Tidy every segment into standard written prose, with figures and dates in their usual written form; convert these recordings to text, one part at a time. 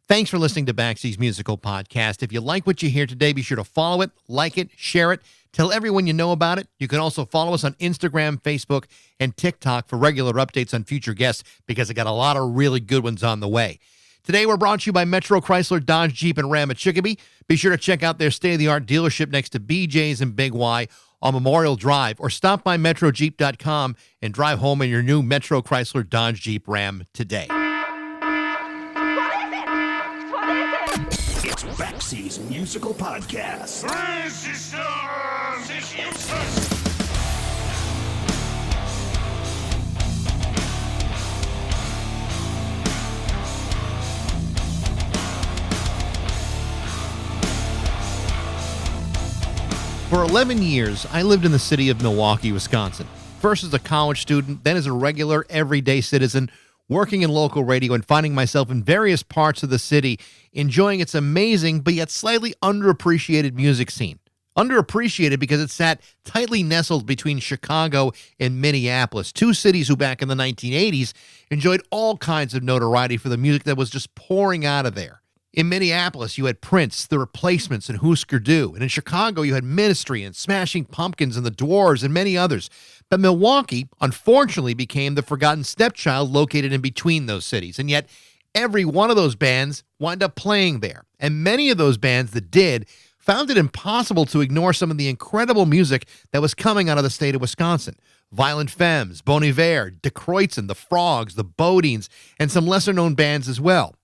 Thanks for listening to Baxie's Musical Podcast. If you like what you hear today, be sure to follow it, like it, share it, tell everyone you know about it. You can also follow us on Instagram, Facebook, and TikTok for regular updates on future guests because I got a lot of really good ones on the way. Today, we're brought to you by Metro Chrysler, Dodge, Jeep, and Ram at Chicopee. Be sure to check out their state-of-the-art dealership next to BJ's and Big Y on Memorial Drive, or stop by MetroJeep.com and drive home in your new Metro Chrysler, Dodge, Jeep, Ram today. It's Baxie's Musical Podcast. For 11 years, I lived in the city of Milwaukee, Wisconsin. First as a college student, then as a regular, everyday citizen, working in local radio and finding myself in various parts of the city, enjoying its amazing but yet slightly underappreciated music scene. Underappreciated because it sat tightly nestled between Chicago and Minneapolis, two cities who back in the 1980s enjoyed all kinds of notoriety for the music that was just pouring out of there. In Minneapolis, you had Prince, The Replacements, and Husker Du. And in Chicago, you had Ministry and Smashing Pumpkins and The Dwarves and many others. But Milwaukee, unfortunately, became the forgotten stepchild located in between those cities. And yet, every one of those bands wound up playing there. And many of those bands that did found it impossible to ignore some of the incredible music that was coming out of the state of Wisconsin. Violent Femmes, Bon Iver, De Kreutzen, The Frogs, The Bodines, and some lesser-known bands as well.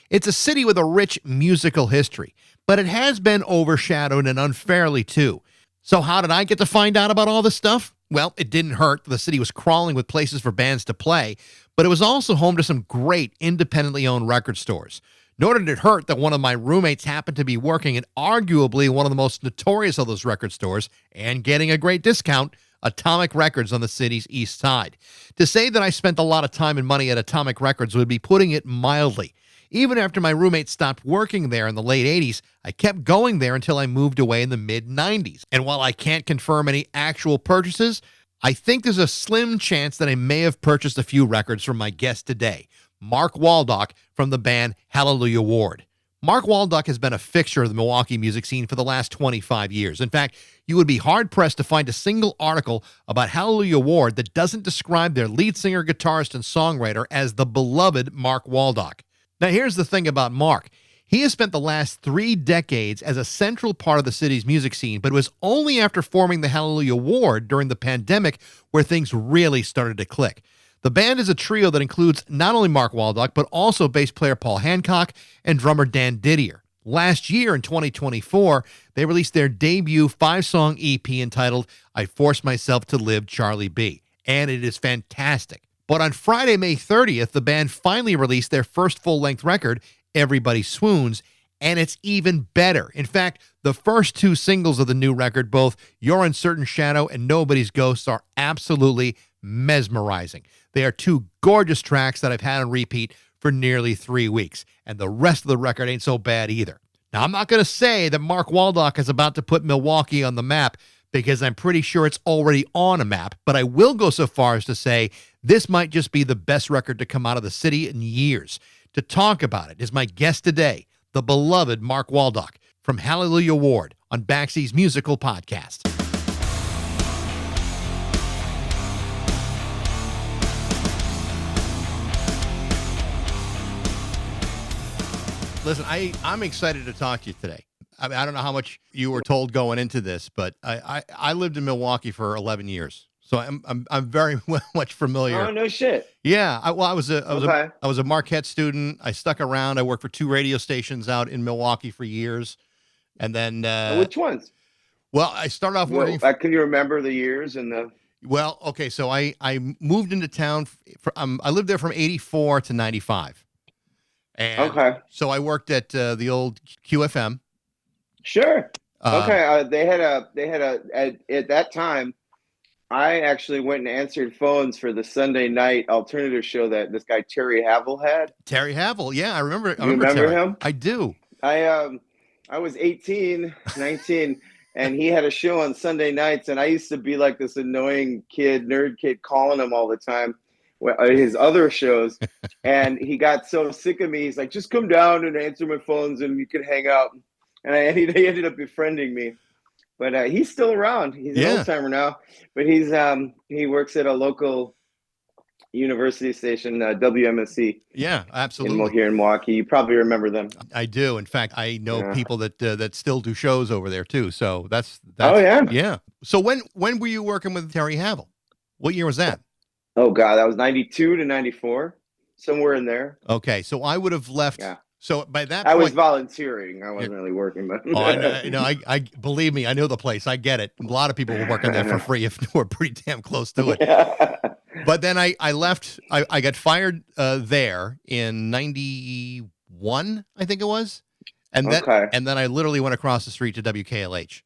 It's a city with a rich musical history, but it has been overshadowed and unfairly too. So how did I get to find out about all this stuff? Well, it didn't hurt. The city was crawling with places for bands to play, but it was also home to some great independently owned record stores. Nor did it hurt that one of my roommates happened to be working in arguably one of the most notorious of those record stores and getting a great discount, Atomic Records on the city's east side. To say that I spent a lot of time and money at Atomic Records would be putting it mildly. Even after my roommate stopped working there in the late 80s, I kept going there until I moved away in the mid-90s. And while I can't confirm any actual purchases, I think there's a slim chance that I may have purchased a few records from my guest today, Mark Waldoch from the band Hallelujah Ward. Mark Waldoch has been a fixture of the Milwaukee music scene for the last 25 years. In fact, you would be hard-pressed to find a single article about Hallelujah Ward that doesn't describe their lead singer, guitarist, and songwriter as the beloved Mark Waldoch. Now, here's the thing about Mark. He has spent the last 3 decades as a central part of the city's music scene, but it was only after forming the Hallelujah Ward during the pandemic where things really started to click. The band is a trio that includes not only Mark Waldoch, but also bass player Paul Hancock and drummer Dan Didier. Last year, in 2024, they released their debut 5-song EP entitled I Forced Myself to Live Charlie B., and it is fantastic. But on Friday, May 30th, the band finally released their first full-length record, Everybody Swoons, and it's even better. In fact, the first 2 singles of the new record, both Your Uncertain Shadow and Nobody's Ghost, are absolutely mesmerizing. They are 2 gorgeous tracks that I've had on repeat for nearly 3 weeks, and the rest of the record ain't so bad either. Now, I'm not going to say that Mark Waldoch is about to put Milwaukee on the map, because I'm pretty sure it's already on a map, but I will go so far as to say this might just be the best record to come out of the city in years. To talk about it is my guest today, the beloved Mark Waldoch from Hallelujah Ward on Baxie's Musical Podcast. Listen, I'm excited to talk to you today. I mean, I don't know how much you were told going into this, but I lived in Milwaukee for 11 years, so I'm very much familiar. Oh, no shit. Yeah, I was a Marquette student. I stuck around. I worked for 2 radio stations out in Milwaukee for years, and then Which ones? Well, I started off working. Can you remember the years and the? Well, okay, so I moved into town. I lived there from 84 to 95. And okay. So I worked at the old QFM. Sure. Okay. They had at that time, I actually went and answered phones for the Sunday night alternative show that this guy Terry Havel had. Terry Havel, yeah, I remember. You remember Terry. I do. I was 18, 19, and he had a show on Sunday nights, and I used to be like this annoying kid, nerd kid, calling him all the time. his other shows, and he got so sick of me. He's like, "Just come down and answer my phones, and you can hang out." And he ended up befriending me. But he's still around. He's an old timer now, but he works at a local university station, WMSC. Yeah, absolutely. Here in Milwaukee, you probably remember them. I do. In fact, I know people that still do shows over there too. So that's oh yeah, yeah. So when were you working with Terry Havel? What year was that? Oh God, that was 92 to 94, somewhere in there. Okay, so I would have left. Yeah. So by that I point, was volunteering. I wasn't really working, but I believe me, I know the place. I get it. A lot of people were working there for free if we're pretty damn close to it. But then I left. I got fired there in 91, I think it was, and then I literally went across the street to WKLH.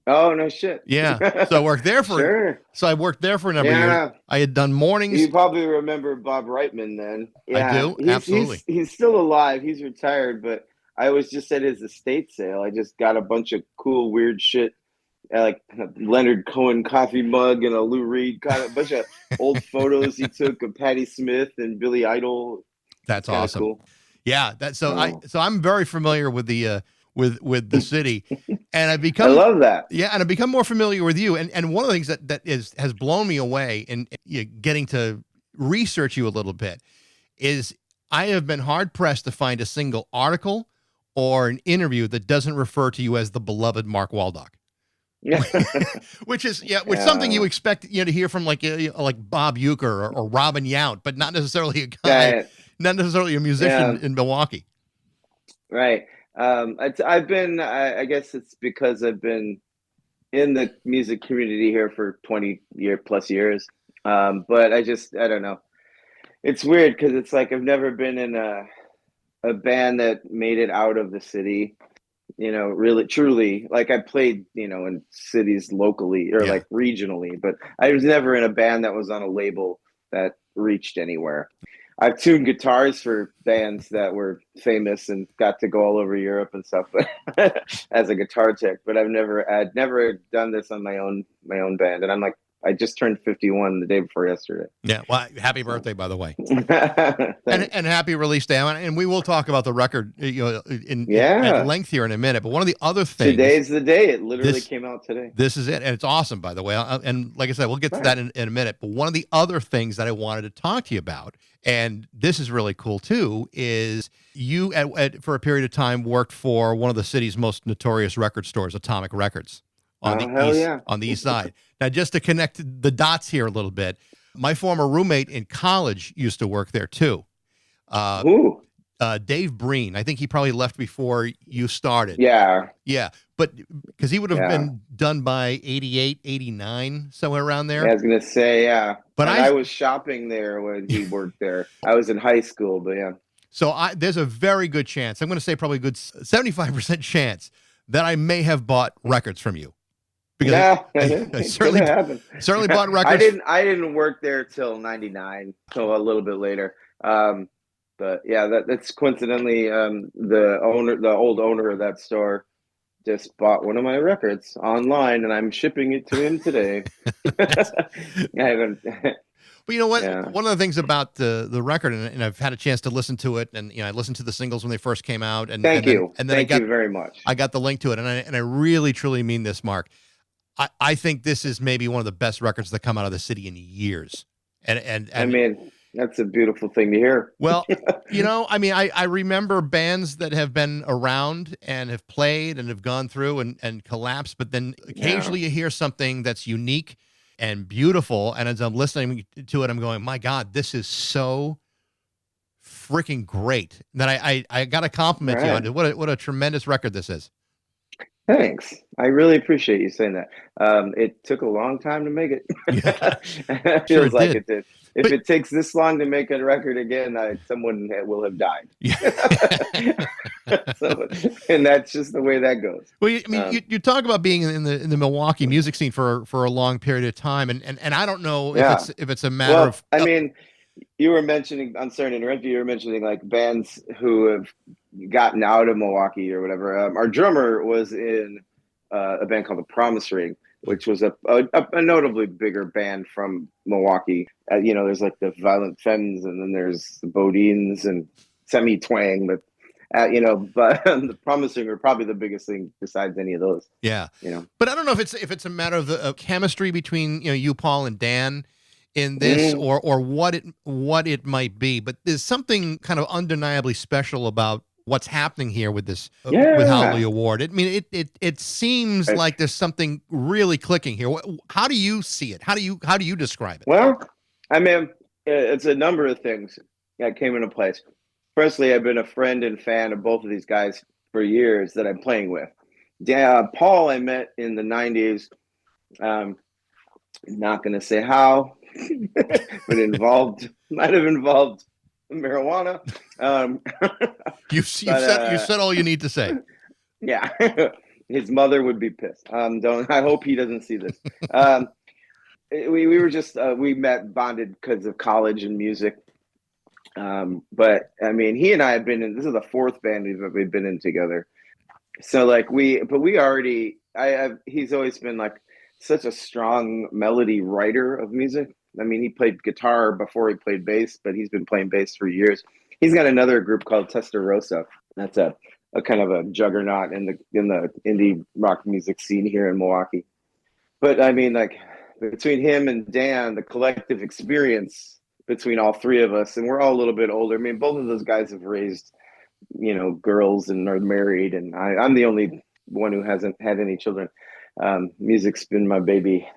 Oh no shit! Yeah, so I worked there for So I worked there for a number of years. I had done mornings. You probably remember Bob Reitman then. Yeah, I do. Absolutely. He's still alive. He's retired, but I was just at his estate sale. I just got a bunch of cool, weird shit, like a Leonard Cohen coffee mug and a Lou Reed, got a bunch of old photos he took of Patti Smith and Billy Idol. That's awesome. Cool. Yeah, I'm very familiar with the with the city, and I love that. Yeah, and I've become more familiar with you. And one of the things that has blown me away in getting to research you a little bit is I have been hard pressed to find a single article or an interview that doesn't refer to you as the beloved Mark Waldoch. which is something you expect to hear from like Bob Uecker or Robin Yount, but not necessarily a guy, not necessarily a musician in Milwaukee. Right. I've been, I guess it's because I've been in the music community here for 20 plus years. But I don't know. It's weird because it's like I've never been in a band that made it out of the city, really, truly. Like I played, in cities locally or like regionally, but I was never in a band that was on a label that reached anywhere. I've tuned guitars for bands that were famous and got to go all over Europe and stuff, but as a guitar tech. But I'd never done this on my own band. And I'm like, I just turned 51 the day before yesterday. Yeah, well, happy birthday, by the way, and happy release day. And we will talk about the record, at length here in a minute. But one of the other things, today's the day. It literally came out today. This is it, and it's awesome, by the way. And like I said, we'll get to that in a minute. But one of the other things that I wanted to talk to you about, and this is really cool too, is you for a period of time worked for one of the city's most notorious record stores, Atomic Records. On the east side. Now, just to connect the dots here a little bit, my former roommate in college used to work there too. Dave Breen. I think he probably left before you started. Yeah. Yeah. But because he would have been done by 88, 89, somewhere around there. I was going to say, yeah. But I was shopping there when he worked there. I was in high school, but yeah. So there's a very good chance, I'm going to say probably a good 75% chance that I may have bought records from you. Because I certainly bought records. I didn't work there till 99, so a little bit later. But yeah, that's coincidentally the old owner of that store just bought one of my records online, and I'm shipping it to him today. I haven't. But you know what? Yeah. One of the things about the record, and I've had a chance to listen to it, and I listened to the singles when they first came out. And thank you very much. I got the link to it, and I really truly mean this, Mark. I think this is maybe one of the best records that come out of the city in years. And I mean, that's a beautiful thing to hear. Well, I remember bands that have been around and have played and have gone through and collapsed, but then occasionally you hear something that's unique and beautiful. And as I'm listening to it, I'm going, my God, this is so freaking great. That I got to compliment you on it. What a tremendous record this is. Thanks. I really appreciate you saying that. It took a long time to make it. It feels like it did. If it takes this long to make a record again, someone will have died. And that's just the way that goes. Well, you talk about being in the Milwaukee music scene for a long period of time, and I don't know if it's a matter of. I mean, you were mentioning. I'm sorry to interrupt you. You were mentioning like bands who have gotten out of Milwaukee or whatever. Our drummer was in a band called The Promise Ring. which was a notably bigger band from Milwaukee. There's like the Violent Femmes, and then there's the Bodines and Semi Twang, but but the Promising are probably the biggest thing besides any of those. Yeah. You know, But I don't know if it's a matter of the chemistry between you, Paul, and Dan in this, or what it might be. But there's something kind of undeniably special about what's happening here with this with Hallelujah Award. I mean, it seems like there's something really clicking here. How do you see it? How do you describe it? Well, I mean, it's a number of things that came into place. Firstly, I've been a friend and fan of both of these guys for years that I'm playing with. Paul, I met in the 90s. Not going to say how, but might have involved marijuana. You said all you need to say. Yeah, his mother would be pissed. I hope he doesn't see this. We were just we met bonded because of college and music. But I mean, he and I have been in. This is the fourth band we've been in together. So like he's always been like such a strong melody writer of music. I mean, he played guitar before he played bass, but he's been playing bass for years. He's got another group called Testarossa. That's a kind of a juggernaut in the indie rock music scene here in Milwaukee. But I mean, like between him and Dan, the collective experience between all three of us, and we're all a little bit older. I mean, both of those guys have raised, girls and are married, and I'm the only one who hasn't had any children. Music's been my baby,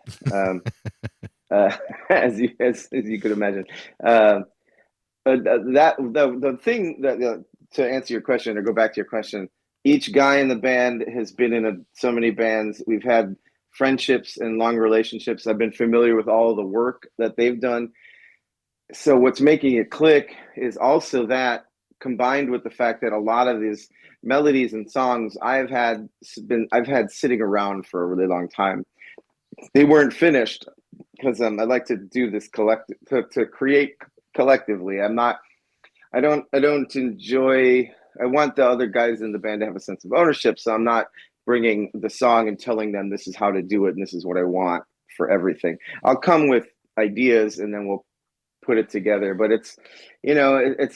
as you could imagine. But the thing that to answer your question or go back to your question, each guy in the band has been in so many bands. We've had friendships and long relationships. I've been familiar with all of the work that they've done. So what's making it click is also that, combined with the fact that a lot of these melodies and songs I've had sitting around for a really long time. They weren't finished because I like to do this to create collectively. I don't enjoy. I want the other guys in the band to have a sense of ownership, so I'm not bringing the song and telling them this is how to do it and this is what I want for everything. I'll come with ideas and then we'll put it together, but it's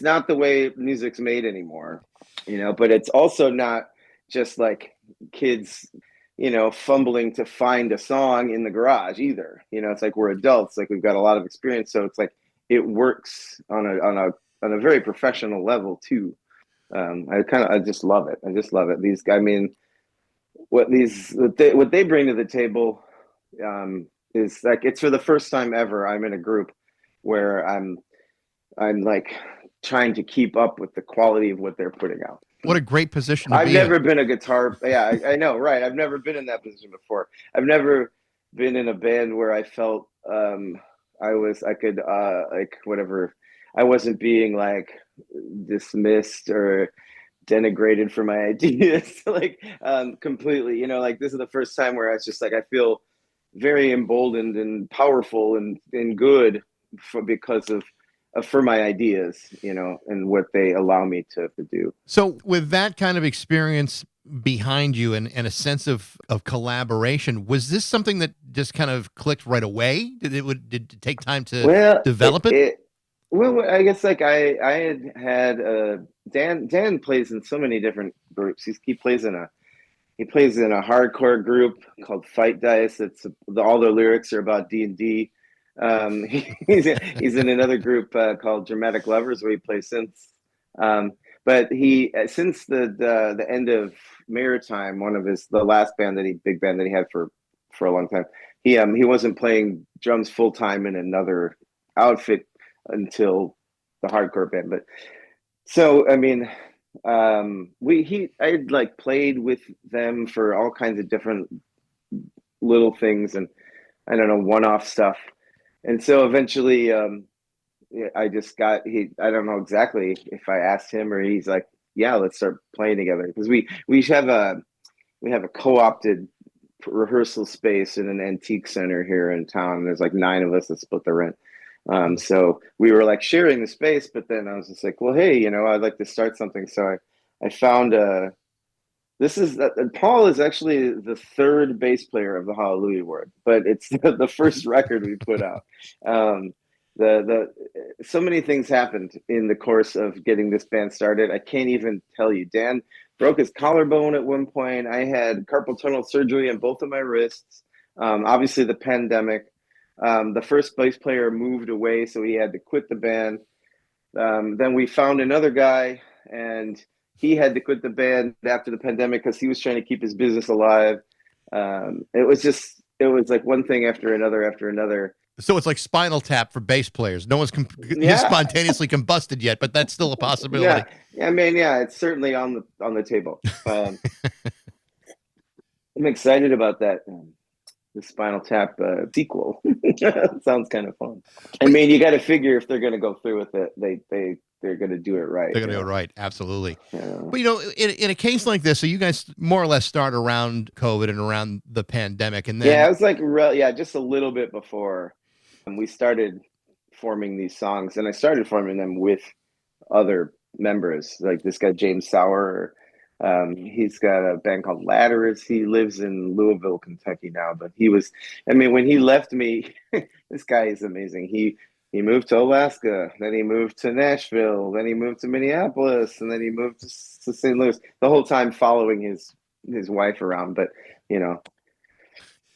not the way music's made anymore, but it's also not just like kids fumbling to find a song in the garage either. It's like we're adults, like we've got a lot of experience, so it's like it works on a very professional level too. I just love it. These guys, I mean, what they bring to the table is like, it's for the first time ever I'm in a group where I'm like trying to keep up with the quality of what they're putting out. What a great position to I've be never in. been a guitar. Yeah, I know, right? I've never been in that position before. I've never been in a band where I felt I could like whatever. I wasn't being like dismissed or denigrated for my ideas, like completely. Like this is the first time where it's just like I feel very emboldened and powerful and good because of for my ideas, and what they allow me to do. So with that kind of experience behind you and a sense of collaboration, was this something that just kind of clicked right away? Did it take time to develop it? Well, I guess like I had Dan plays in so many different groups. He plays in a hardcore group called Fight Dice. All their lyrics are about D&D. He's in another group called Dramatic Lovers where he plays synths. But he since the end of Maritime, the last big band that he had for a long time, he wasn't playing drums full time in another outfit until the hardcore band. But so I mean, I like played with them for all kinds of different little things and I don't know, one-off stuff. And so eventually I just I don't know exactly if I asked him or he's like, yeah, let's start playing together, because we have a co-opted rehearsal space in an antique center here in town, and there's like 9 of us that split the rent. So we were like sharing the space, but then I was just like, well, hey, I'd like to start something. So I found This is Paul is actually the third bass player of the Hallelujah Word, but it's the first record we put out. Um, the so many things happened in the course of getting this band started. I can't even tell you. Dan broke his collarbone at one point. I had carpal tunnel surgery on both of my wrists. Obviously, the pandemic. The first bass player moved away, so he had to quit the band. Then we found another guy, and he had to quit the band after the pandemic because he was trying to keep his business alive. It was like one thing after another after another. So it's like Spinal Tap for bass players. No one's Yeah, spontaneously combusted yet, but that's still a possibility. yeah, I mean, yeah, it's certainly on the table. I'm excited about that. The Spinal Tap sequel. Sounds kind of fun. I mean, you got to figure if they're going to go through with it, they're going to do it right. They're going to go right. Absolutely. Yeah. But, in a case like this, so you guys more or less start around COVID and around the pandemic. And then, Yeah, it was like, just a little bit before we started forming these songs. And I started forming them with other members, like this guy, James Sauer. He's got a band called Ladders. He lives in Louisville, Kentucky now, but when he left me, this guy is amazing. He moved to Alaska, then he moved to Nashville, then he moved to Minneapolis, and then he moved to St. Louis. The whole time following his wife around, but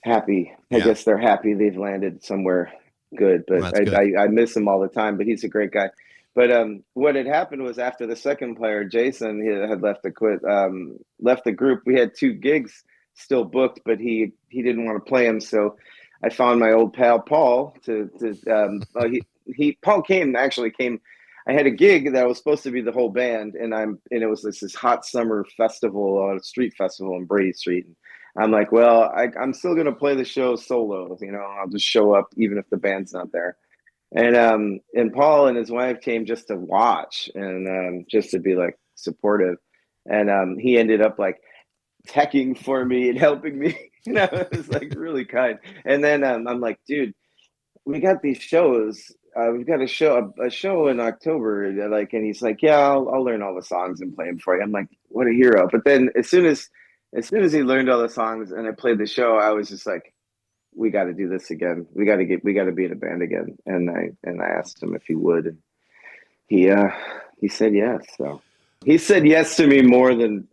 happy. I guess they're happy they've landed somewhere good. But good. I miss him all the time. But he's a great guy. But what had happened was after the second player, Jason, he had left the group. We had 2 gigs still booked, but he didn't want to play them. So I found my old pal Paul Paul came. I had a gig that was supposed to be the whole band, and it was this hot summer festival, street festival in Brady Street. I'm like, well, I'm still gonna play the show solo. I'll just show up even if the band's not there. And Paul and his wife came just to watch and just to be like supportive. And he ended up like teching for me and helping me. It was like really kind. And then I'm like, dude, we got these shows. We've got a show in October. And he's like, yeah, I'll learn all the songs and play them for you. I'm like, what a hero. But then as soon as he learned all the songs and I played the show, I was just like, we got to do this again. We got to be in a band again. And I asked him if he would, and he said yes. So he said yes to me more than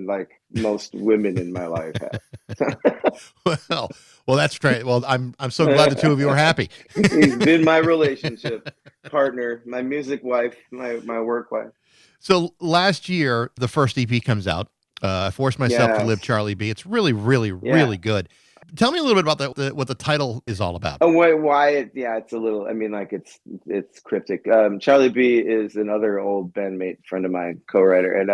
like most women in my life have. well, that's great. Well, I'm so glad the two of you are happy. He's been my relationship partner, my music wife, my work wife. So last year, the first EP comes out. I Forced Myself to Live, Charlie B. It's really, really, really good. Tell me a little bit about what the title is all about. Oh, why? It's a little. I mean, like it's cryptic. Charlie B is another old bandmate friend of mine, co-writer, and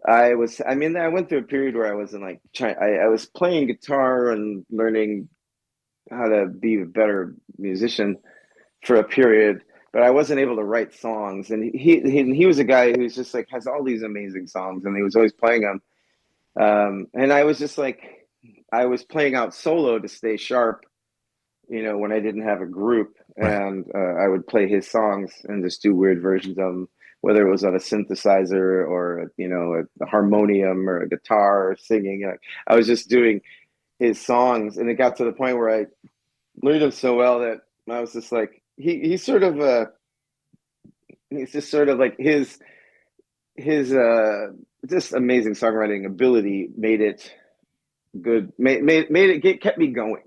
I went through a period where I wasn't like I was playing guitar and learning how to be a better musician for a period, but I wasn't able to write songs. And he was a guy who's just like has all these amazing songs, and he was always playing them. And I was just like. I was playing out solo to stay sharp, when I didn't have a group, and I would play his songs and just do weird versions of them, whether it was on a synthesizer or a harmonium or a guitar or singing. I was just doing his songs, and it got to the point where I learned them so well that I was just like, he's just sort of like his just amazing songwriting ability made it good, kept me going.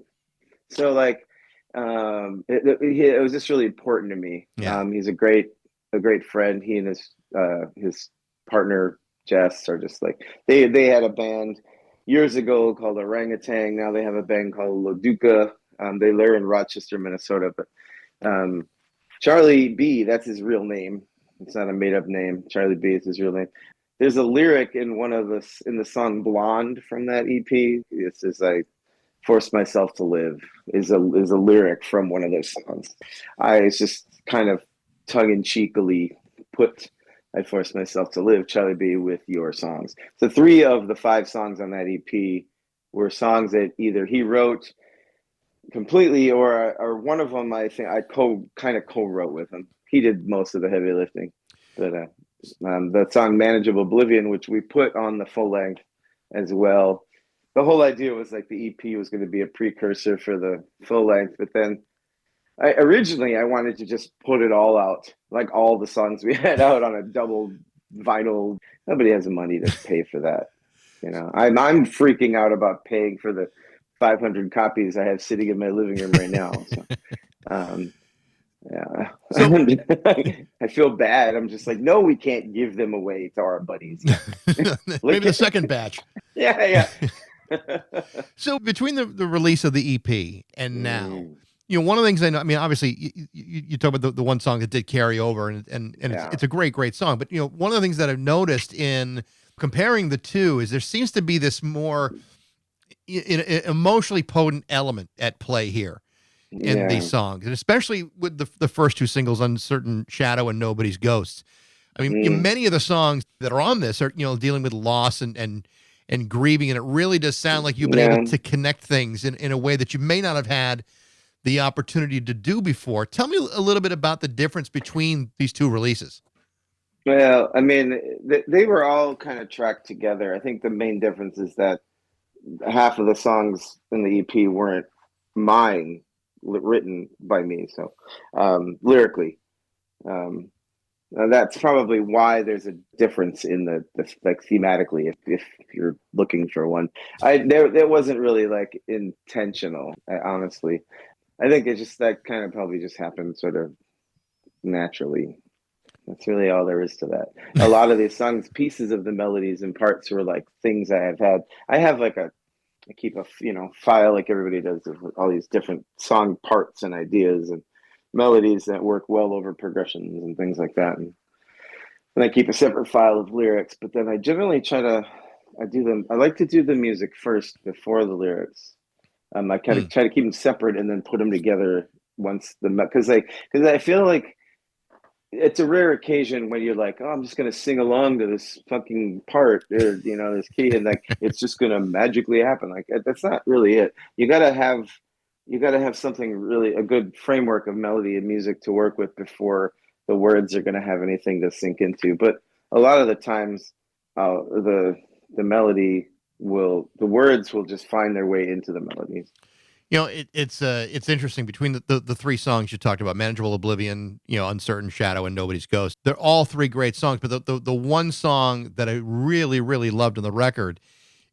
So like it was just really important to me. He's a great friend. He and his partner Jess are just like they had a band years ago called Orangutan. Now they have a band called Loduca. They're in Rochester, Minnesota. But Charlie B, that's his real name. It's not a made up name. Charlie B is his real name. There's a lyric in in the song Blonde from that EP. It says, I forced myself to live is a lyric from one of those songs. I just kind of tongue in cheekily put I forced myself to live, Charlie B, with your songs. So 3 of the 5 songs on that EP were songs that either he wrote completely or one of them I think I co-wrote with him. He did most of the heavy lifting. But The song Manageable Oblivion, which we put on the full length as well. The whole idea was like the EP was going to be a precursor for the full length, but then originally I wanted to just put it all out, like all the songs we had out on a double vinyl. Nobody has the money to pay for that. I'm freaking out about paying for the 500 copies I have sitting in my living room right now. So, yeah. So, I feel bad. I'm just like, no, we can't give them away to our buddies. Maybe the second batch. Yeah. So between the release of the EP and now, one of the things I know, I mean, obviously you talk about the one song that did carry over and it's a great song. But, one of the things that I've noticed in comparing the two is there seems to be this more emotionally potent element at play here in these songs, and especially with the first two singles, Uncertain Shadow and Nobody's Ghosts. I mean, many of the songs that are on this are, dealing with loss and grieving, and it really does sound like you've been able to connect things in a way that you may not have had the opportunity to do before. Tell me a little bit about the difference between these two releases. Well, I mean, they were all kind of tracked together. I think the main difference is that half of the songs in the EP weren't mine, written by me. So lyrically, that's probably why there's a difference in the like thematically. If you're looking for one, there wasn't really like intentional. Honestly, I think it's just that kind of probably just happened sort of naturally. That's really all there is to that. A lot of these songs, pieces of the melodies and parts were like things I have had. I have like I keep a file like everybody does of all these different song parts and ideas and melodies that work well over progressions and things like that. And I keep a separate file of lyrics, but then I generally I like to do the music first before the lyrics. I kind of try to keep them separate and then put them together once because I feel like it's a rare occasion when you're like, oh, I'm just going to sing along to this fucking part or, this key. And like, it's just going to magically happen. Like, that's not really it. You got to have something really, a good framework of melody and music to work with before the words are going to have anything to sink into. But a lot of the times, the words will just find their way into the melodies. It's interesting between the three songs you talked about, Manageable Oblivion, Uncertain Shadow, and Nobody's Ghost. They're all three great songs, but the one song that I really, really loved on the record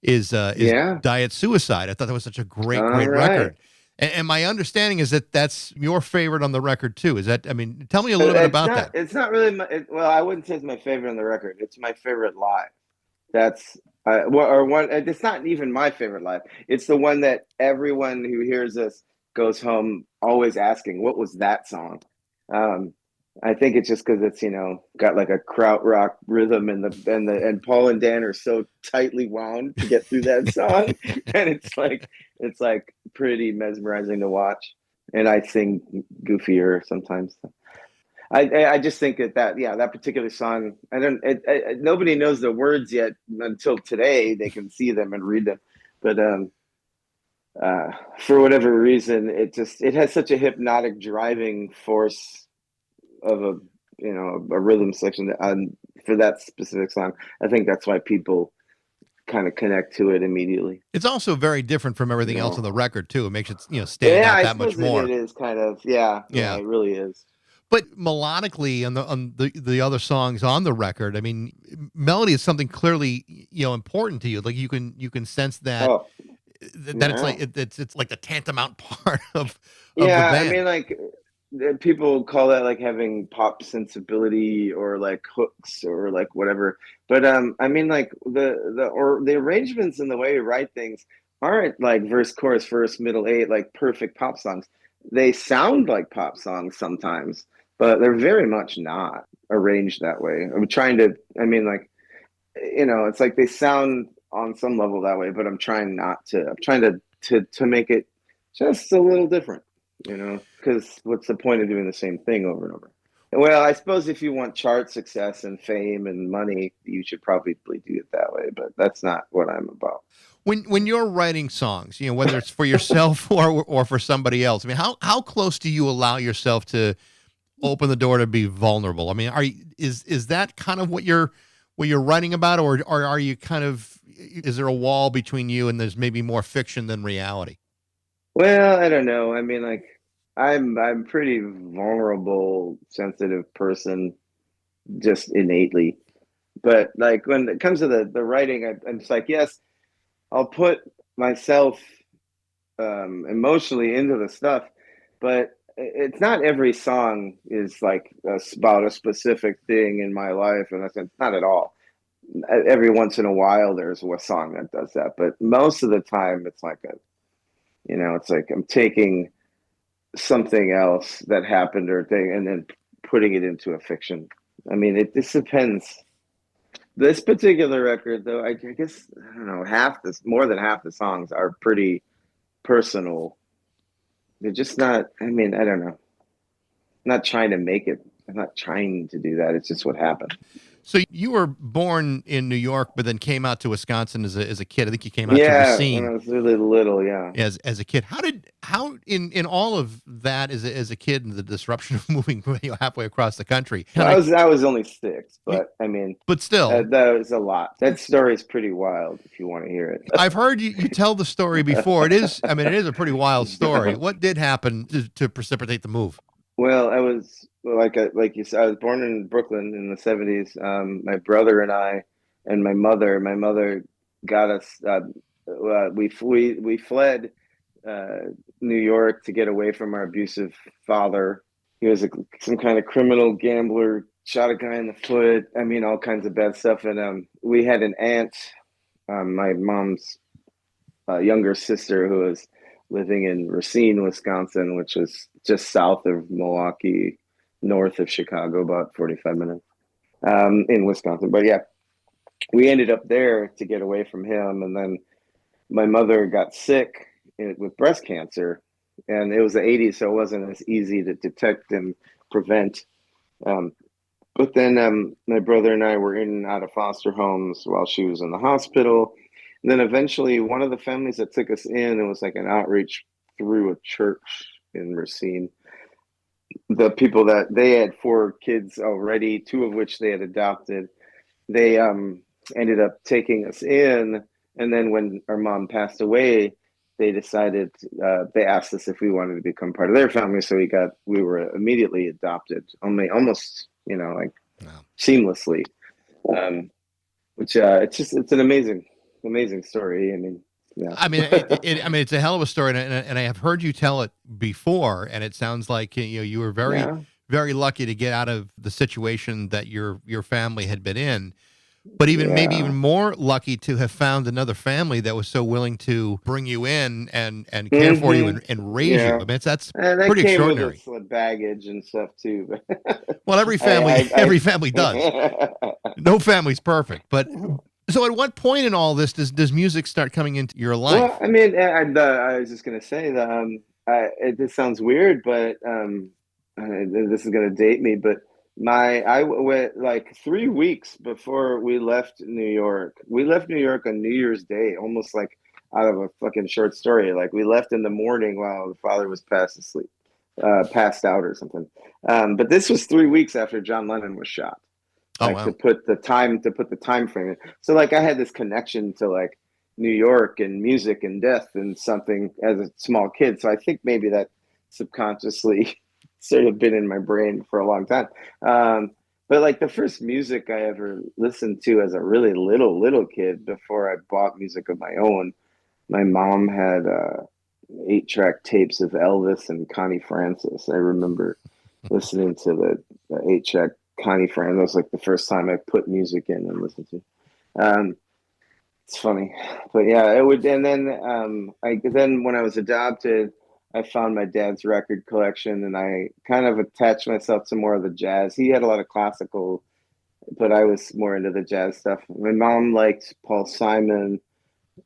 is Diet Suicide. I thought that was such a great record. And my understanding is that that's your favorite on the record too. Is that, I mean, tell me a little bit about that. It's not really I wouldn't say it's my favorite on the record. It's my favorite live. That's it's not even my favorite live. It's the one that everyone who hears us goes home always asking, what was that song? I think it's just because it's, got like a krautrock rhythm and Paul and Dan are so tightly wound to get through that song. And it's like pretty mesmerizing to watch. And I sing goofier sometimes. I just think that particular song, nobody knows the words yet until today. They can see them and read them, but for whatever reason, it has such a hypnotic driving force of a rhythm section for that specific song. I think that's why people kind of connect to it immediately. It's also very different from everything else on the record too. It makes it stand out that much more. It is kind of it really is. But melodically, on the other songs on the record, I mean, melody is something clearly important to you. Like you can sense that it's like the tantamount part of the band. I mean, like people call that like having pop sensibility or like hooks or like whatever. But I mean, like the arrangements and the way we write things aren't like verse, chorus, verse, middle, eight, like perfect pop songs. They sound like pop songs sometimes, but they're very much not arranged that way. It's like they sound on some level that way, but I'm trying to make it just a little different, because what's the point of doing the same thing over and over? Well, I suppose if you want chart success and fame and money, you should probably do it that way, but that's not what I'm about. When you're writing songs, whether it's for yourself or for somebody else, I mean, how close do you allow yourself to open the door to be vulnerable. I mean, is that kind of what you're writing about, or are you kind of, is there a wall between you and there's maybe more fiction than reality? Well, I don't know. I mean, like, I'm pretty vulnerable, sensitive person, just innately. But like when it comes to the writing, I'm just like, yes, I'll put myself emotionally into the stuff, but it's not every song is like about a specific thing in my life, and that's not at all. Every once in a while, there's a song that does that, but most of the time, it's like it's like I'm taking something else that happened or thing, and then putting it into a fiction. I mean, it just depends. This particular record, though, I guess I don't know, more than half the songs are pretty personal. They're just not. I mean, I don't know. I'm not trying to make it. I'm not trying to do that. It's just what happened. So you were born in New York, but then came out to Wisconsin as a kid. I think you came out to Yeah, when I Racine was really little. Yeah. as a kid. How in all of that as a kid and the disruption of moving halfway across the country? Well, I was only 6, You- but I mean, but still, that was a lot. That story is pretty wild if you want to hear it. I've heard you tell the story before. It is, I mean, it is a pretty wild story. What did happen to precipitate the move? Well, I was like you said, I was born in Brooklyn in the 70s. My brother and I, and my mother got us. We fled uh, New York to get away from our abusive father. He was some kind of criminal gambler, shot a guy in the foot. I mean, all kinds of bad stuff. And we had an aunt, my mom's younger sister, who was living in Racine, Wisconsin, which is just south of Milwaukee, north of Chicago, about 45 minutes in Wisconsin. But yeah, we ended up there to get away from him. And then my mother got sick with breast cancer. And it was the 80s, so it wasn't as easy to detect and prevent. Um, but then my brother and I were in and out of foster homes while she was in the hospital. And then eventually, one of the families that took us in, it was like an outreach through a church in Racine. The people that they had 4 kids already, 2 of which they had adopted. They ended up taking us in. And then when our mom passed away, they decided they asked us if we wanted to become part of their family. So we were immediately adopted, only almost like Wow. seamlessly. Which it's an amazing story. I mean, yeah. I mean, I mean, it's a hell of a story, and I have heard you tell it before, and it sounds like you were very, Yeah, very lucky to get out of the situation that your family had been in. But even maybe yeah. even more lucky to have found another family that was so willing to bring you in and care for you Hmm. and raise you. Yeah. I mean, that's And that pretty came with extraordinary. its baggage and stuff too. But Well, every family I every family does. No family's perfect, but so at what point in all this does music start coming into your well, life? I mean, I was just gonna say that this sounds weird, but this is gonna date me, but I went like 3 weeks before we left New York. We left New York on New Year's Day, almost like out of a fucking short story. Like we left in the morning while the father was passed out or something. But this was 3 weeks after John Lennon was shot. Oh Like wow. to put the time frame in. So like I had this connection to like New York and music and death and something as a small kid. So I think maybe that subconsciously sort of been in my brain for a long time. But like the first music I ever listened to as a really little kid before I bought music of my own, my mom had 8-track tapes of Elvis and Connie Francis. I remember listening to the 8-track Connie Francis. That was like the first time I put music in and listened to. Um, it's funny, but yeah, it would. And then then when I was adopted, I found my dad's record collection, and I kind of attached myself to more of the jazz. He had a lot of classical, but I was more into the jazz stuff. My mom liked Paul Simon,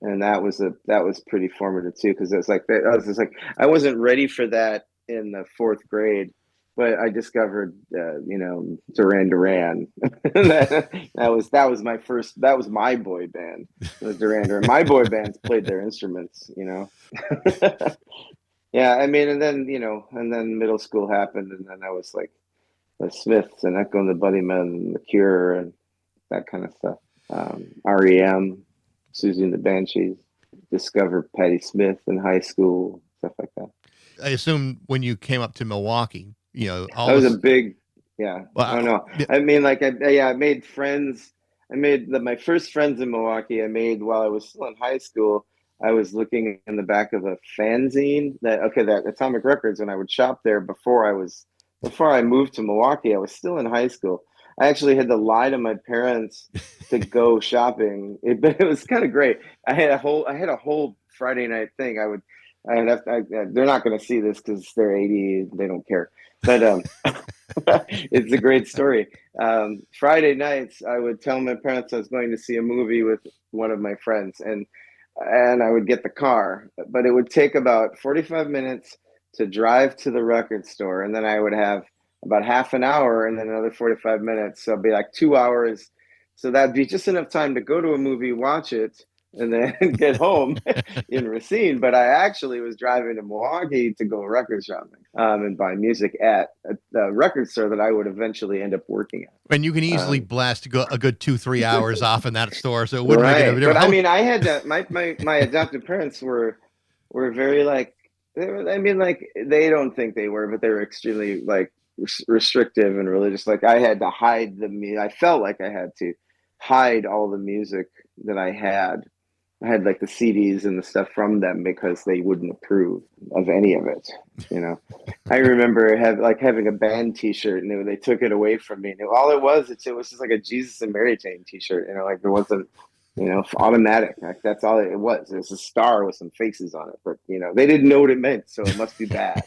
and that was pretty formative too, because it was like I was just like I wasn't ready for that in the 4th grade, but I discovered Duran Duran. That was my boy band. It was Duran Duran. My boy bands played their instruments. Yeah, I mean, and then middle school happened, and then I was like the Smiths and Echo and the Bunnymen and the Cure and that kind of stuff. REM, Susie and the Banshees. Discovered Patti Smith in high school, stuff like that. I assume when you came up to Milwaukee, all That was a this. big, yeah. I don't know. Yeah, I mean, like, I made friends. I made my first friends in Milwaukee. I made while I was still in high school. I was looking in the back of a fanzine that Atomic Records, and I would shop there before I moved to Milwaukee. I was still in high school. I actually had to lie to my parents to go shopping. It was kind of great. I had a whole Friday night thing. They're not going to see this because they're 80. They don't care. But it's a great story. Friday nights, I would tell my parents I was going to see a movie with one of my friends, and I would get the car, but it would take about 45 minutes to drive to the record store, and then I would have about half an hour and then another 45 minutes. So it'd be like 2 hours. So that'd be just enough time to go to a movie, watch it, and then get home in Racine. But I actually was driving to Milwaukee to go record shopping and buy music at the record store that I would eventually end up working at. and you can easily blast a good 2-3 hours off in that store, so it wouldn't make Right. any But difference. I mean, I had to, my adoptive parents were very like, I mean, like, they don't think they were, but they were extremely like restrictive and religious. Like, I had to hide I felt like I had to hide all the music that I had. I had like the CDs and the stuff from them because they wouldn't approve of any of it. I remember having a band T-shirt, and they took it away from me. And all it was just like a Jesus and Mary Chain T-shirt. Like, there wasn't, automatic. Like, that's all it was. It was a star with some faces on it, but they didn't know what it meant, so it must be bad.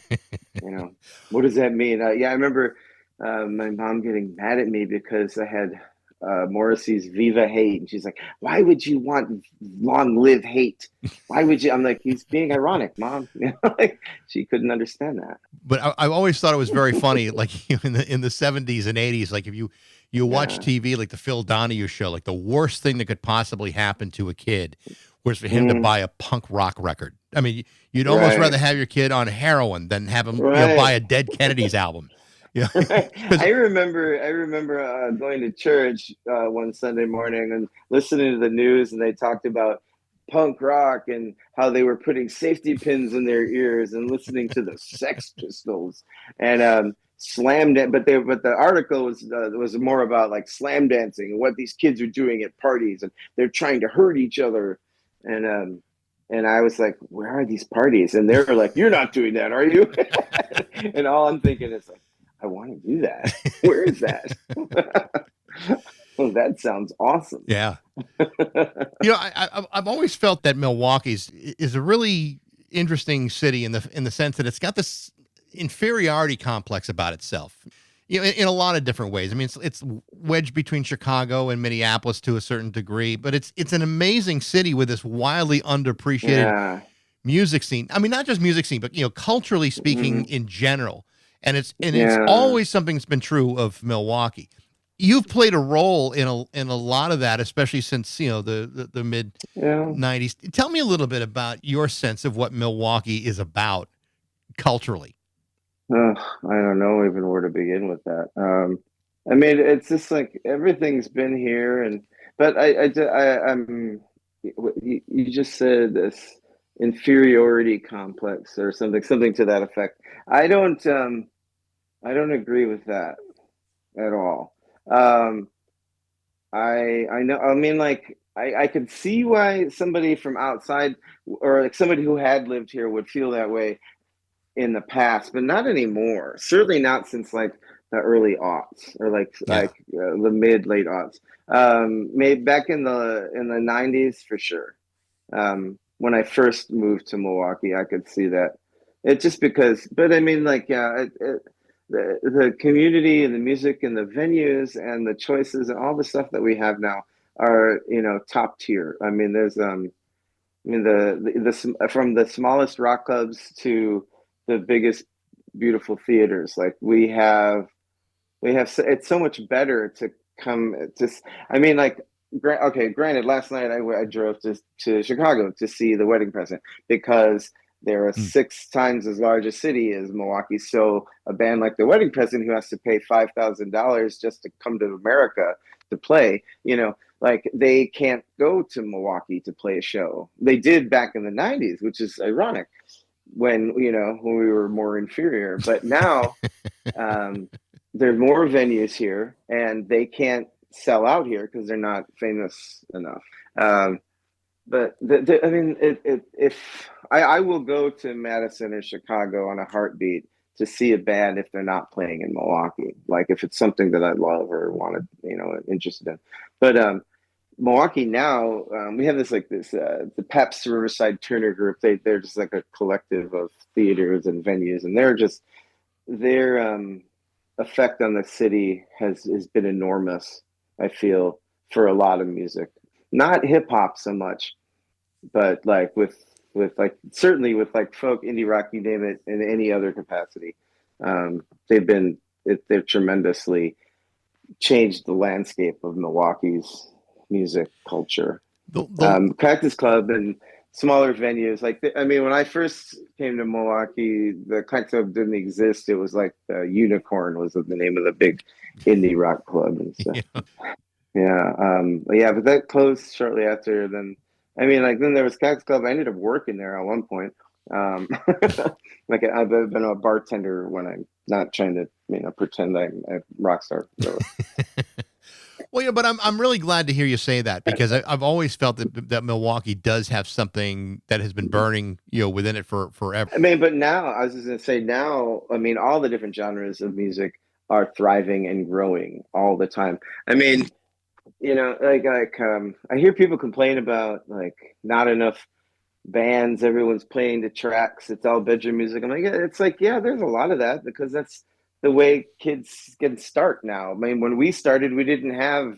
What does that mean? Yeah, I remember my mom getting mad at me because I had Morrissey's Viva Hate, and she's like, "Why would you want Long Live Hate? Why would you?" I'm like, "He's being ironic, Mom." Like, she couldn't understand that. But I always thought it was very funny, like in the 70s and 80s, like if you watch TV, like the Phil Donahue show, like the worst thing that could possibly happen to a kid was for him to buy a punk rock record. I mean, you'd almost rather have your kid on heroin than have him buy a Dead Kennedys album. Yeah. I remember going to church one Sunday morning and listening to the news, and they talked about punk rock and how they were putting safety pins in their ears and listening to the Sex Pistols and slam dance. But the article was more about like slam dancing and what these kids are doing at parties, and they're trying to hurt each other. And I was like, "Where are these parties?" And they're like, "You're not doing that, are you?" And all I'm thinking is like, I want to do that. Where is that? Well, that sounds awesome. Yeah. I've always felt that Milwaukee is a really interesting city in the sense that it's got this inferiority complex about itself. In a lot of different ways. I mean, it's wedged between Chicago and Minneapolis to a certain degree, but it's an amazing city with this wildly underappreciated music scene. I mean, not just music scene, but culturally speaking in general. And it's always something that's been true of Milwaukee. You've played a role in a lot of that, especially since the mid 90s. Tell me a little bit about your sense of what Milwaukee is about culturally. I don't know even where to begin with that. I mean, it's just like everything's been here, but I'm. You just said this inferiority complex or something to that effect. I don't agree with that at all. I know. I mean, like, I could see why somebody from outside or like somebody who had lived here would feel that way in the past, but not anymore. Certainly not since like the early aughts or the late aughts. Maybe back in the 90s for sure. When I first moved to Milwaukee, I could see that. It just because, but I mean, like, the community and the music and the venues and the choices and all the stuff that we have now are top tier. I mean, there's the from the smallest rock clubs to the biggest beautiful theaters. Like, we have it's so much better to come to. I mean, like, granted, last night I drove to Chicago to see The Wedding Present because They're a 6 times as large a city as Milwaukee. So a band like the Wedding Present, who has to pay $5,000 just to come to America to play, like they can't go to Milwaukee to play a show. They did back in the 90s, which is ironic when we were more inferior. But now there's more venues here, and they can't sell out here because they're not famous enough. But I mean, if I will go to Madison or Chicago on a heartbeat to see a band if they're not playing in Milwaukee, like if it's something that I love or want to, interested in. But Milwaukee now, we have the Pepsi Riverside Turner Group. They're just like a collective of theaters and venues, and their effect on the city has been enormous. I feel, for a lot of music. Not hip hop so much, but like with certainly with like folk, indie rock, you name it, in any other capacity. They've tremendously changed the landscape of Milwaukee's music culture. Cactus Club and smaller venues, when I first came to Milwaukee, the Cactus Club didn't exist. It was like Unicorn was the name of the big indie rock club and stuff. But that closed shortly after. Then there was Cactus Club. I ended up working there at one point. I've been a bartender when I'm not trying to pretend I'm a rock star. Really. Well, but I'm really glad to hear you say that, because I've always felt that Milwaukee does have something that has been burning within it for forever. But now I was just going to say all the different genres of music are thriving and growing all the time. I hear people complain about not enough bands. Everyone's playing the tracks. It's all bedroom music. I'm like, there's a lot of that, because that's the way kids can start now. When we started, we didn't have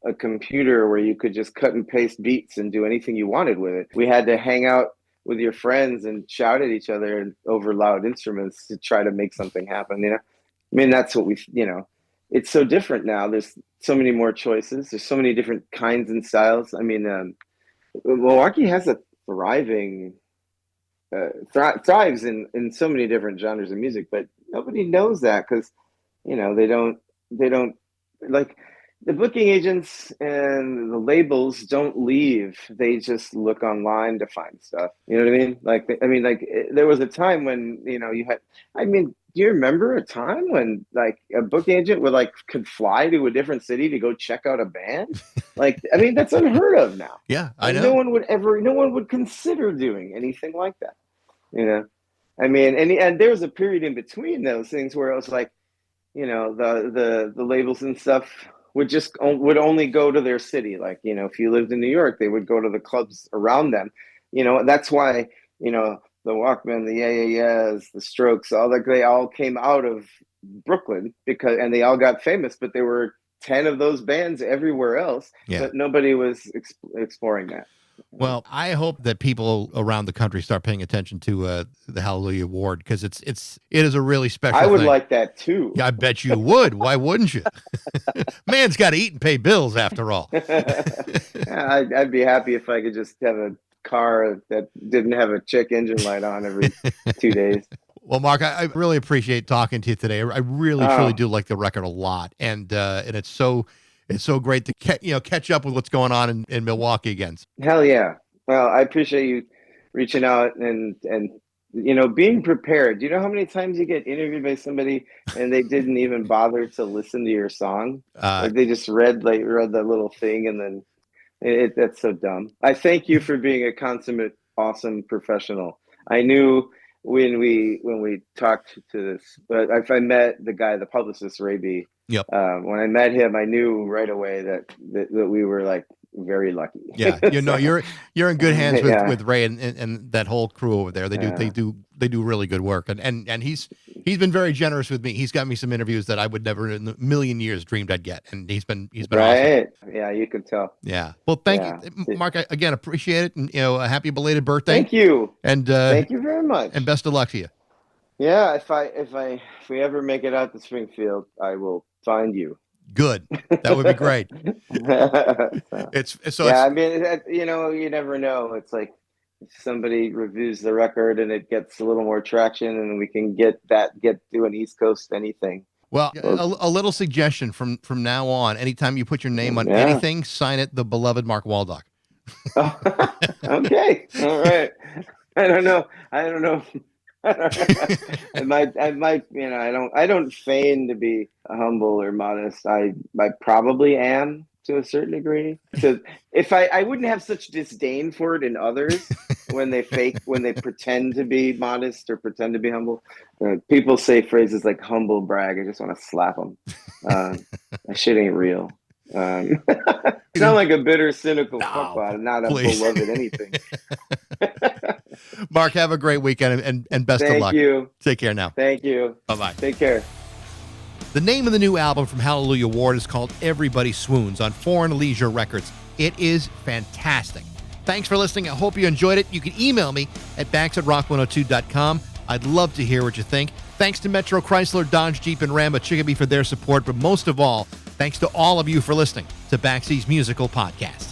a computer where you could just cut and paste beats and do anything you wanted with it. We had to hang out with your friends and shout at each other and over loud instruments to try to make something happen. That's what it's so different now. There's so many more choices. There's so many different kinds and styles. Milwaukee has a thriving, thrives in so many different genres of music, but nobody knows that because, they don't like the booking agents and the labels don't leave. They just look online to find stuff. You know what I mean? There was a time when, you had, do you remember a time when a booking agent could fly to a different city to go check out a band? That's unheard of now. Yeah, I know. No one would consider doing anything like that. And there was a period in between those things where it was the labels and stuff would only go to their city. If you lived in New York, they would go to the clubs around them. That's why, the Walkmen, the Yeah, the Strokes, they all came out of Brooklyn and they all got famous, but there were 10 of those bands everywhere else, but nobody was exploring that. Well, I hope that people around the country start paying attention to the Hallelujah Award, because it is a really special thing. I would like that too. Yeah, I bet you would. Why wouldn't you? Man's got to eat and pay bills after all. I'd be happy if I could just have a car that didn't have a check engine light on every 2 days. Well, Mark, I really appreciate talking to you today. I really, truly do like the record a lot, and it's so great to catch up with what's going on in Milwaukee again. Hell yeah! Well, I appreciate you reaching out and being prepared. Do you know how many times you get interviewed by somebody and they didn't even bother to listen to your song? They just read the little thing, and then that's so dumb. I thank you for being a consummate, awesome professional. I knew when we talked to this, but if I met the guy, the publicist, Ray B. Yep. When I met him, I knew right away that we were very lucky. Yeah, you're in good hands with Ray and that whole crew over there. They do really good work, and he's been very generous with me. He's got me some interviews that I would never in a million years dreamed I'd get, and he's been right. Awesome. Yeah, you can tell. Yeah. Well, thank you, Mark. I, again, appreciate it, and a happy belated birthday. Thank you, and thank you very much, and best of luck to you. Yeah, if we ever make it out to Springfield, I will find you. Good. That would be great. You never know. It's somebody reviews the record and it gets a little more traction, and we can get to an East Coast anything. Well, a little suggestion from now on: anytime you put your name on Yeah. anything, sign it "The Beloved Mark Waldoch." Oh, okay, all right. I don't know. I might, I don't feign to be humble or modest. I probably am to a certain degree. So if I wouldn't have such disdain for it in others when they pretend to be modest or pretend to be humble. People say phrases like humble brag. I just want to slap them. That shit ain't real. Sound like a bitter, cynical fuckbot, not a beloved anything. Mark, have a great weekend and best of luck. Thank you. Take care now. Thank you. Bye-bye. Take care. The name of the new album from Hallelujah Ward is called Everybody Swoons on Foreign Leisure Records. It is fantastic. Thanks for listening. I hope you enjoyed it. You can email me at bax@rock102.com. I'd love to hear what you think. Thanks to Metro Chrysler, Dodge, Jeep, and Ram at Chicopee for their support. But most of all, thanks to all of you for listening to Baxie's Musical Podcast.